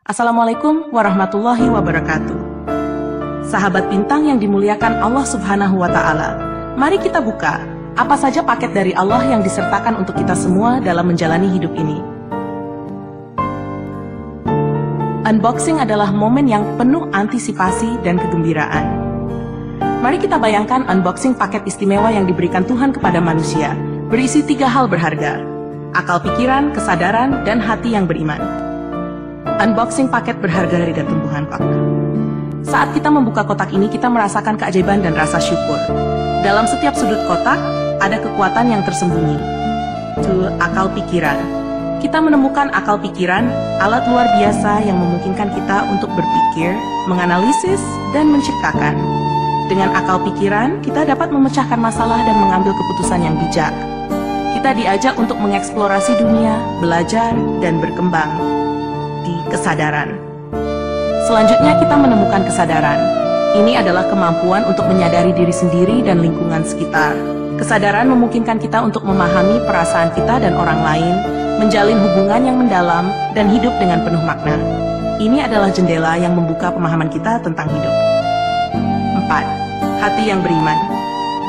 Assalamualaikum warahmatullahi wabarakatuh. Sahabat bintang yang dimuliakan Allah Subhanahu wa Ta'ala, mari kita buka apa saja paket dari Allah yang disertakan untuk kita semua dalam menjalani hidup ini. Unboxing adalah momen yang penuh antisipasi dan kegembiraan. Mari kita bayangkan unboxing paket istimewa yang diberikan Tuhan kepada manusia, berisi 3 hal berharga: akal pikiran, kesadaran, dan hati yang beriman. Unboxing paket berharga dari tumbuhan kotak. Saat kita membuka kotak ini, kita merasakan keajaiban dan rasa syukur. Dalam setiap sudut kotak, ada kekuatan yang tersembunyi. Itu akal pikiran. Kita menemukan akal pikiran, alat luar biasa yang memungkinkan kita untuk berpikir, menganalisis, dan menciptakan. Dengan akal pikiran, kita dapat memecahkan masalah dan mengambil keputusan yang bijak. Kita diajak untuk mengeksplorasi dunia, belajar, dan berkembang. Di kesadaran. Selanjutnya kita menemukan kesadaran. Ini adalah kemampuan untuk menyadari diri sendiri dan lingkungan sekitar. Kesadaran memungkinkan kita untuk memahami perasaan kita dan orang lain, menjalin hubungan yang mendalam, dan hidup dengan penuh makna. Ini adalah jendela yang membuka pemahaman kita tentang hidup. 4. Hati yang beriman.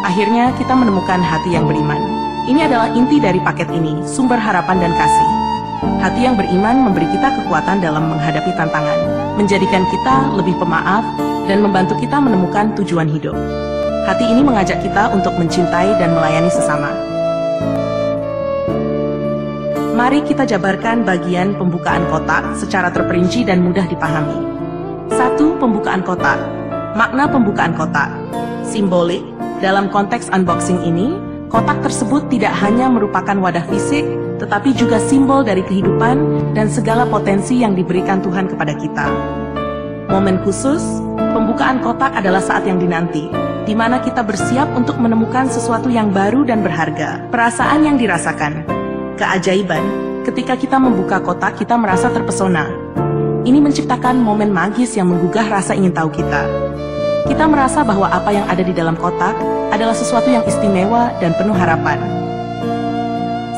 Akhirnya kita menemukan hati yang beriman. Ini adalah inti dari paket ini, sumber harapan dan kasih. Hati yang beriman memberi kita kekuatan dalam menghadapi tantangan, menjadikan kita lebih pemaaf, dan membantu kita menemukan tujuan hidup. Hati ini mengajak kita untuk mencintai dan melayani sesama. Mari kita jabarkan bagian pembukaan kotak secara terperinci dan mudah dipahami. 1. Pembukaan kotak. Makna pembukaan kotak. Simbolik, dalam konteks unboxing ini, kotak tersebut tidak hanya merupakan wadah fisik, tetapi juga simbol dari kehidupan dan segala potensi yang diberikan Tuhan kepada kita. Momen khusus, pembukaan kotak adalah saat yang dinanti, di mana kita bersiap untuk menemukan sesuatu yang baru dan berharga. Perasaan yang dirasakan, keajaiban, ketika kita membuka kotak kita merasa terpesona. Ini menciptakan momen magis yang menggugah rasa ingin tahu kita. Kita merasa bahwa apa yang ada di dalam kotak adalah sesuatu yang istimewa dan penuh harapan.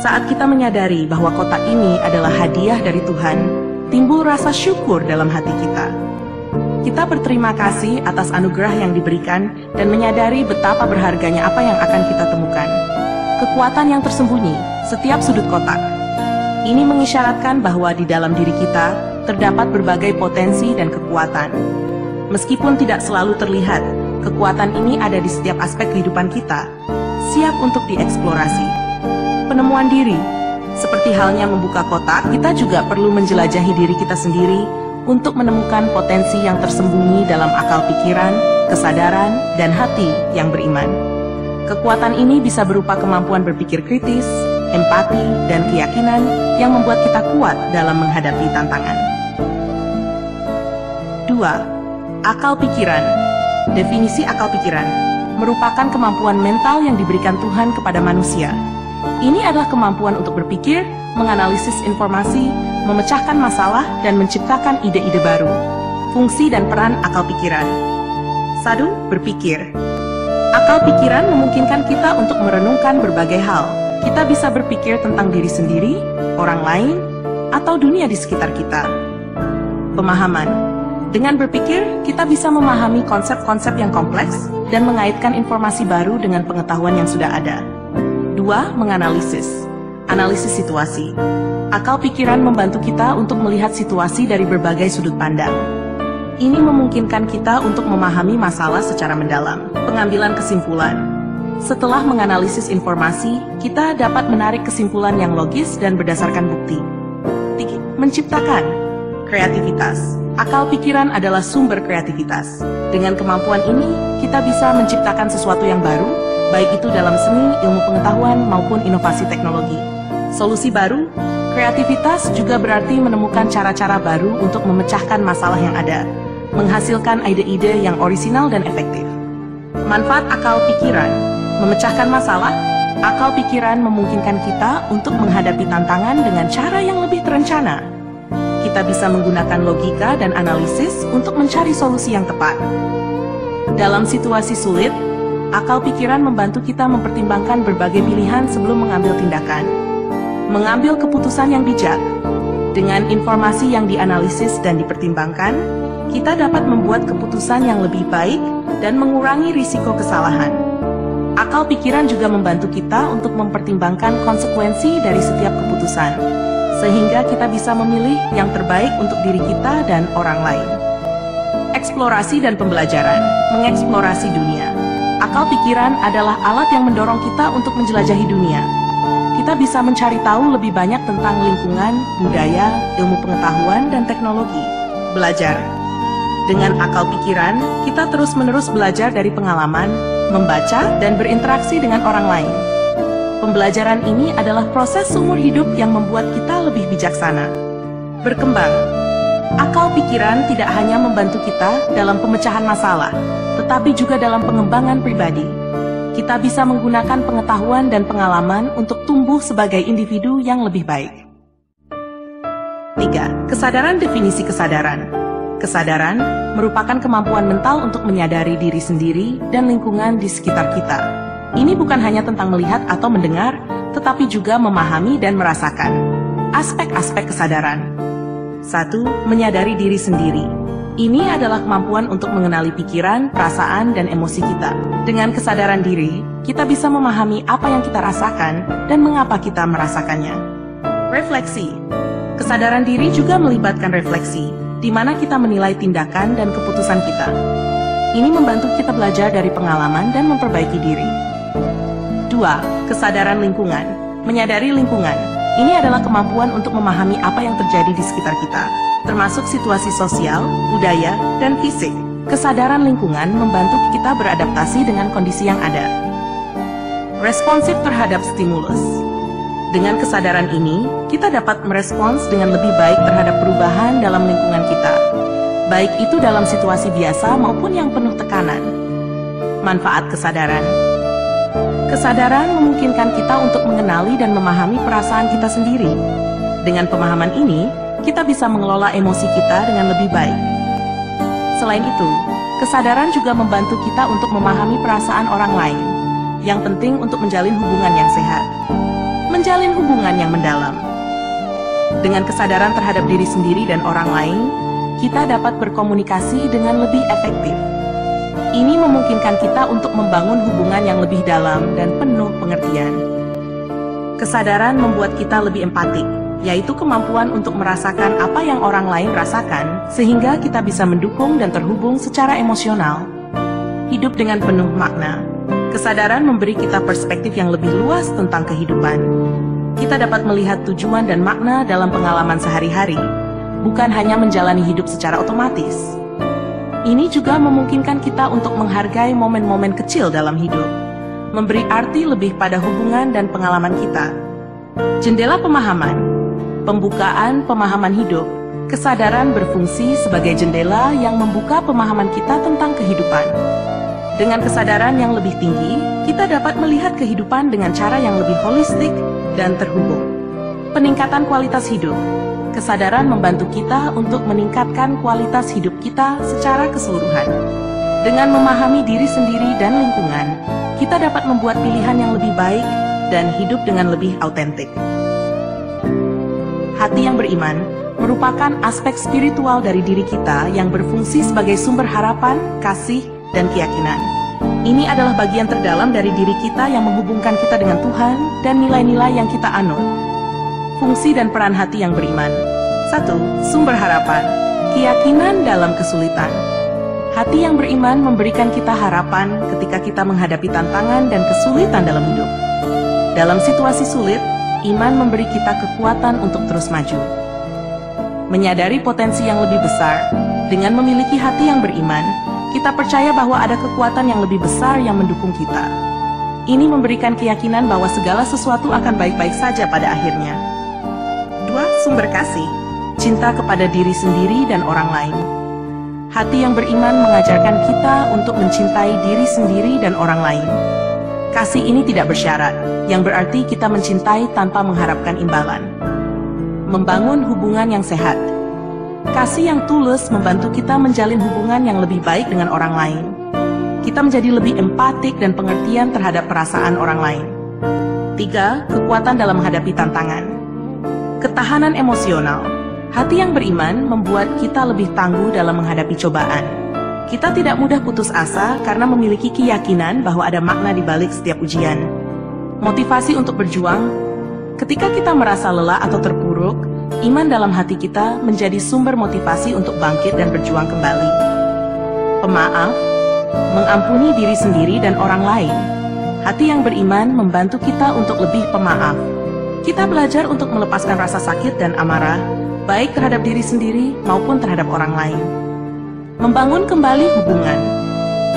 Saat kita menyadari bahwa kotak ini adalah hadiah dari Tuhan, timbul rasa syukur dalam hati kita. Kita berterima kasih atas anugerah yang diberikan dan menyadari betapa berharganya apa yang akan kita temukan. Kekuatan yang tersembunyi setiap sudut kotak. Ini mengisyaratkan bahwa di dalam diri kita terdapat berbagai potensi dan kekuatan. Meskipun tidak selalu terlihat, kekuatan ini ada di setiap aspek kehidupan kita, siap untuk dieksplorasi. Penemuan diri, seperti halnya membuka kotak, kita juga perlu menjelajahi diri kita sendiri untuk menemukan potensi yang tersembunyi dalam akal pikiran, kesadaran, dan hati yang beriman. Kekuatan ini bisa berupa kemampuan berpikir kritis, empati, dan keyakinan yang membuat kita kuat dalam menghadapi tantangan. 2. Akal pikiran. Definisi akal pikiran merupakan kemampuan mental yang diberikan Tuhan kepada manusia. Ini adalah kemampuan untuk berpikir, menganalisis informasi, memecahkan masalah, dan menciptakan ide-ide baru. Fungsi dan peran akal pikiran. 1. Berpikir. Akal pikiran memungkinkan kita untuk merenungkan berbagai hal. Kita bisa berpikir tentang diri sendiri, orang lain, atau dunia di sekitar kita. Pemahaman. Dengan berpikir, kita bisa memahami konsep-konsep yang kompleks dan mengaitkan informasi baru dengan pengetahuan yang sudah ada. 2. Menganalisis. Analisis situasi. Akal pikiran membantu kita untuk melihat situasi dari berbagai sudut pandang. Ini memungkinkan kita untuk memahami masalah secara mendalam. Pengambilan kesimpulan. Setelah menganalisis informasi, kita dapat menarik kesimpulan yang logis dan berdasarkan bukti. 3. Menciptakan. Kreativitas. Akal pikiran adalah sumber kreativitas. Dengan kemampuan ini, kita bisa menciptakan sesuatu yang baru, baik itu dalam seni, ilmu pengetahuan, maupun inovasi teknologi. Solusi baru, kreativitas juga berarti menemukan cara-cara baru untuk memecahkan masalah yang ada, menghasilkan ide-ide yang orisinal dan efektif. Manfaat akal pikiran, memecahkan masalah, akal pikiran memungkinkan kita untuk menghadapi tantangan dengan cara yang lebih terencana. Kita bisa menggunakan logika dan analisis untuk mencari solusi yang tepat. Dalam situasi sulit, akal pikiran membantu kita mempertimbangkan berbagai pilihan sebelum mengambil tindakan. Mengambil keputusan yang bijak. Dengan informasi yang dianalisis dan dipertimbangkan, kita dapat membuat keputusan yang lebih baik dan mengurangi risiko kesalahan. Akal pikiran juga membantu kita untuk mempertimbangkan konsekuensi dari setiap keputusan, sehingga kita bisa memilih yang terbaik untuk diri kita dan orang lain. Eksplorasi dan pembelajaran, mengeksplorasi dunia. Akal pikiran adalah alat yang mendorong kita untuk menjelajahi dunia. Kita bisa mencari tahu lebih banyak tentang lingkungan, budaya, ilmu pengetahuan, dan teknologi. Belajar. Dengan akal pikiran, kita terus-menerus belajar dari pengalaman, membaca, dan berinteraksi dengan orang lain. Pembelajaran ini adalah proses seumur hidup yang membuat kita lebih bijaksana. Berkembang. Akal pikiran tidak hanya membantu kita dalam pemecahan masalah, tetapi juga dalam pengembangan pribadi. Kita bisa menggunakan pengetahuan dan pengalaman untuk tumbuh sebagai individu yang lebih baik. 3. Kesadaran. Definisi kesadaran. Kesadaran merupakan kemampuan mental untuk menyadari diri sendiri dan lingkungan di sekitar kita. Ini bukan hanya tentang melihat atau mendengar, tetapi juga memahami dan merasakan. Aspek-aspek kesadaran. 1. Menyadari diri sendiri. Ini adalah kemampuan untuk mengenali pikiran, perasaan, dan emosi kita. Dengan kesadaran diri, kita bisa memahami apa yang kita rasakan dan mengapa kita merasakannya. Refleksi. Kesadaran diri juga melibatkan refleksi, di mana kita menilai tindakan dan keputusan kita. Ini membantu kita belajar dari pengalaman dan memperbaiki diri. 2. Kesadaran lingkungan. Menyadari lingkungan. Ini adalah kemampuan untuk memahami apa yang terjadi di sekitar kita, termasuk situasi sosial, budaya, dan fisik. Kesadaran lingkungan membantu kita beradaptasi dengan kondisi yang ada. Responsif terhadap stimulus. Dengan kesadaran ini, kita dapat merespons dengan lebih baik terhadap perubahan dalam lingkungan kita, baik itu dalam situasi biasa maupun yang penuh tekanan. Manfaat kesadaran. Kesadaran memungkinkan kita untuk mengenali dan memahami perasaan kita sendiri. Dengan pemahaman ini, kita bisa mengelola emosi kita dengan lebih baik. Selain itu, kesadaran juga membantu kita untuk memahami perasaan orang lain, yang penting untuk menjalin hubungan yang sehat. Menjalin hubungan yang mendalam. Dengan kesadaran terhadap diri sendiri dan orang lain, kita dapat berkomunikasi dengan lebih efektif. Ini memungkinkan kita untuk membangun hubungan yang lebih dalam dan penuh pengertian. Kesadaran membuat kita lebih empatik, yaitu kemampuan untuk merasakan apa yang orang lain rasakan, sehingga kita bisa mendukung dan terhubung secara emosional. Hidup dengan penuh makna. Kesadaran memberi kita perspektif yang lebih luas tentang kehidupan. Kita dapat melihat tujuan dan makna dalam pengalaman sehari-hari, bukan hanya menjalani hidup secara otomatis. Ini juga memungkinkan kita untuk menghargai momen-momen kecil dalam hidup, memberi arti lebih pada hubungan dan pengalaman kita. Jendela pemahaman. Pembukaan pemahaman hidup. Kesadaran berfungsi sebagai jendela yang membuka pemahaman kita tentang kehidupan. Dengan kesadaran yang lebih tinggi, kita dapat melihat kehidupan dengan cara yang lebih holistik dan terhubung. Peningkatan kualitas hidup. Kesadaran membantu kita untuk meningkatkan kualitas hidup kita secara keseluruhan. Dengan memahami diri sendiri dan lingkungan, kita dapat membuat pilihan yang lebih baik dan hidup dengan lebih autentik. Hati yang beriman merupakan aspek spiritual dari diri kita yang berfungsi sebagai sumber harapan, kasih, dan keyakinan. Ini adalah bagian terdalam dari diri kita yang menghubungkan kita dengan Tuhan dan nilai-nilai yang kita anut. Fungsi dan peran hati yang beriman. 1. Sumber harapan. Keyakinan dalam kesulitan. Hati yang beriman memberikan kita harapan ketika kita menghadapi tantangan dan kesulitan dalam hidup. Dalam situasi sulit, iman memberi kita kekuatan untuk terus maju. Menyadari potensi yang lebih besar. Dengan memiliki hati yang beriman, kita percaya bahwa ada kekuatan yang lebih besar yang mendukung kita. Ini memberikan keyakinan bahwa segala sesuatu akan baik-baik saja pada akhirnya. 2. Sumber kasih. Cinta kepada diri sendiri dan orang lain. Hati yang beriman mengajarkan kita untuk mencintai diri sendiri dan orang lain. Kasih ini tidak bersyarat, yang berarti kita mencintai tanpa mengharapkan imbalan. Membangun hubungan yang sehat. Kasih yang tulus membantu kita menjalin hubungan yang lebih baik dengan orang lain. Kita menjadi lebih empatik dan pengertian terhadap perasaan orang lain. 3. Kekuatan dalam menghadapi tantangan. Ketahanan emosional. Hati yang beriman membuat kita lebih tangguh dalam menghadapi cobaan. Kita tidak mudah putus asa karena memiliki keyakinan bahwa ada makna di balik setiap ujian. Motivasi untuk berjuang. Ketika kita merasa lelah atau terpuruk, iman dalam hati kita menjadi sumber motivasi untuk bangkit dan berjuang kembali. Pemaaf, mengampuni diri sendiri dan orang lain. Hati yang beriman membantu kita untuk lebih pemaaf. Kita belajar untuk melepaskan rasa sakit dan amarah, baik terhadap diri sendiri maupun terhadap orang lain. Membangun kembali hubungan.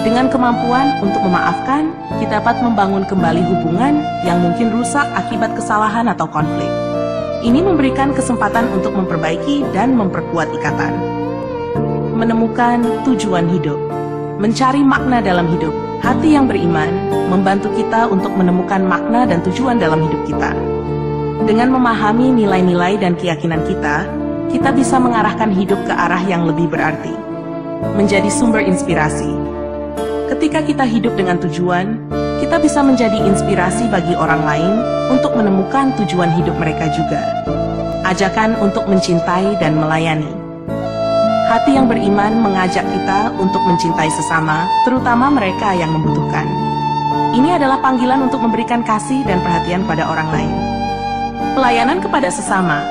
Dengan kemampuan untuk memaafkan, kita dapat membangun kembali hubungan yang mungkin rusak akibat kesalahan atau konflik. Ini memberikan kesempatan untuk memperbaiki dan memperkuat ikatan. Menemukan tujuan hidup. Mencari makna dalam hidup. Hati yang beriman membantu kita untuk menemukan makna dan tujuan dalam hidup kita. Dengan memahami nilai-nilai dan keyakinan kita bisa mengarahkan hidup ke arah yang lebih berarti. Menjadi sumber inspirasi. Ketika kita hidup dengan tujuan, kita bisa menjadi inspirasi bagi orang lain untuk menemukan tujuan hidup mereka juga. Ajakan untuk mencintai dan melayani. Hati yang beriman mengajak kita untuk mencintai sesama, terutama mereka yang membutuhkan. Ini adalah panggilan untuk memberikan kasih dan perhatian pada orang lain. Pelayanan kepada sesama.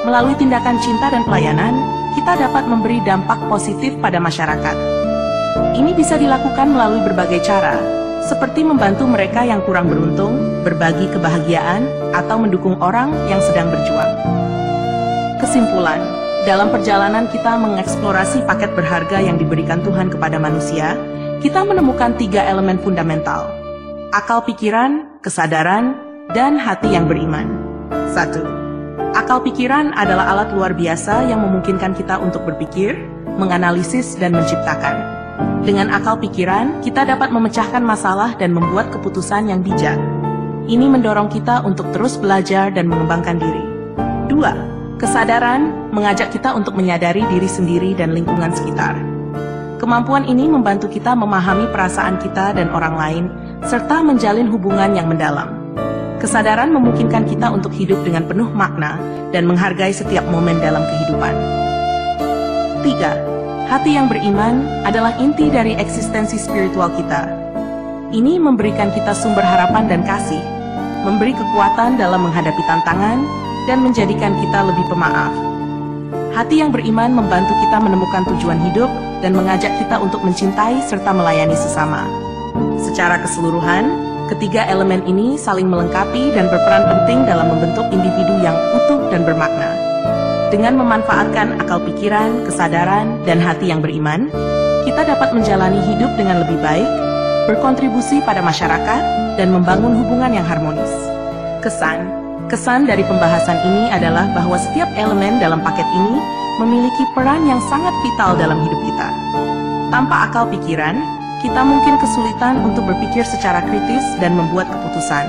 Melalui tindakan cinta dan pelayanan, kita dapat memberi dampak positif pada masyarakat. Ini bisa dilakukan melalui berbagai cara, seperti membantu mereka yang kurang beruntung, berbagi kebahagiaan, atau mendukung orang yang sedang berjuang. Kesimpulan. Dalam perjalanan kita mengeksplorasi paket berharga yang diberikan Tuhan kepada manusia, kita menemukan 3 elemen fundamental: akal pikiran, kesadaran, dan hati yang beriman. 1. Akal pikiran adalah alat luar biasa yang memungkinkan kita untuk berpikir, menganalisis, dan menciptakan. Dengan akal pikiran, kita dapat memecahkan masalah dan membuat keputusan yang bijak. Ini mendorong kita untuk terus belajar dan mengembangkan diri. 2. Kesadaran mengajak kita untuk menyadari diri sendiri dan lingkungan sekitar. Kemampuan ini membantu kita memahami perasaan kita dan orang lain, serta menjalin hubungan yang mendalam. Kesadaran memungkinkan kita untuk hidup dengan penuh makna dan menghargai setiap momen dalam kehidupan. 3. Hati yang beriman adalah inti dari eksistensi spiritual kita. Ini memberikan kita sumber harapan dan kasih, memberi kekuatan dalam menghadapi tantangan, dan menjadikan kita lebih pemaaf. Hati yang beriman membantu kita menemukan tujuan hidup dan mengajak kita untuk mencintai serta melayani sesama. Secara keseluruhan, ketiga elemen ini saling melengkapi dan berperan penting dalam membentuk individu yang utuh dan bermakna. Dengan memanfaatkan akal pikiran, kesadaran, dan hati yang beriman, kita dapat menjalani hidup dengan lebih baik, berkontribusi pada masyarakat, dan membangun hubungan yang harmonis. Kesan dari pembahasan ini adalah bahwa setiap elemen dalam paket ini memiliki peran yang sangat vital dalam hidup kita. Tanpa akal pikiran, kita mungkin kesulitan untuk berpikir secara kritis dan membuat keputusan.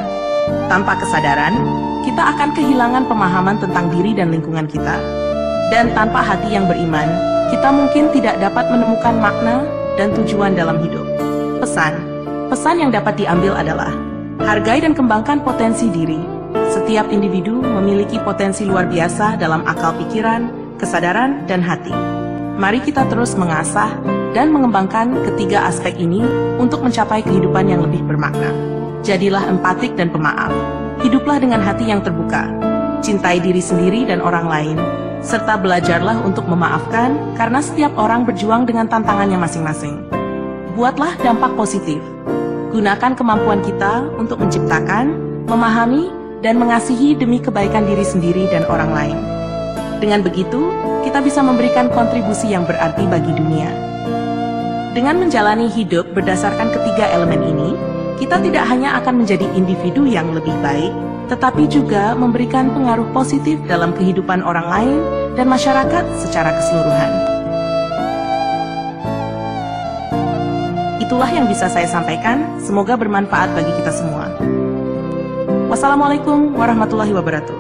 Tanpa kesadaran, kita akan kehilangan pemahaman tentang diri dan lingkungan kita. Dan tanpa hati yang beriman, kita mungkin tidak dapat menemukan makna dan tujuan dalam hidup. Pesan yang dapat diambil adalah, hargai dan kembangkan potensi diri. Setiap individu memiliki potensi luar biasa dalam akal pikiran, kesadaran, dan hati. Mari kita terus mengasah dan mengembangkan ketiga aspek ini untuk mencapai kehidupan yang lebih bermakna. Jadilah empatik dan pemaaf. Hiduplah dengan hati yang terbuka. Cintai diri sendiri dan orang lain, serta belajarlah untuk memaafkan karena setiap orang berjuang dengan tantangannya masing-masing. Buatlah dampak positif. Gunakan kemampuan kita untuk menciptakan, memahami, dan mengasihi demi kebaikan diri sendiri dan orang lain. Dengan begitu, kita bisa memberikan kontribusi yang berarti bagi dunia. Dengan menjalani hidup berdasarkan ketiga elemen ini, kita tidak hanya akan menjadi individu yang lebih baik, tetapi juga memberikan pengaruh positif dalam kehidupan orang lain dan masyarakat secara keseluruhan. Itulah yang bisa saya sampaikan, semoga bermanfaat bagi kita semua. Wassalamualaikum warahmatullahi wabarakatuh.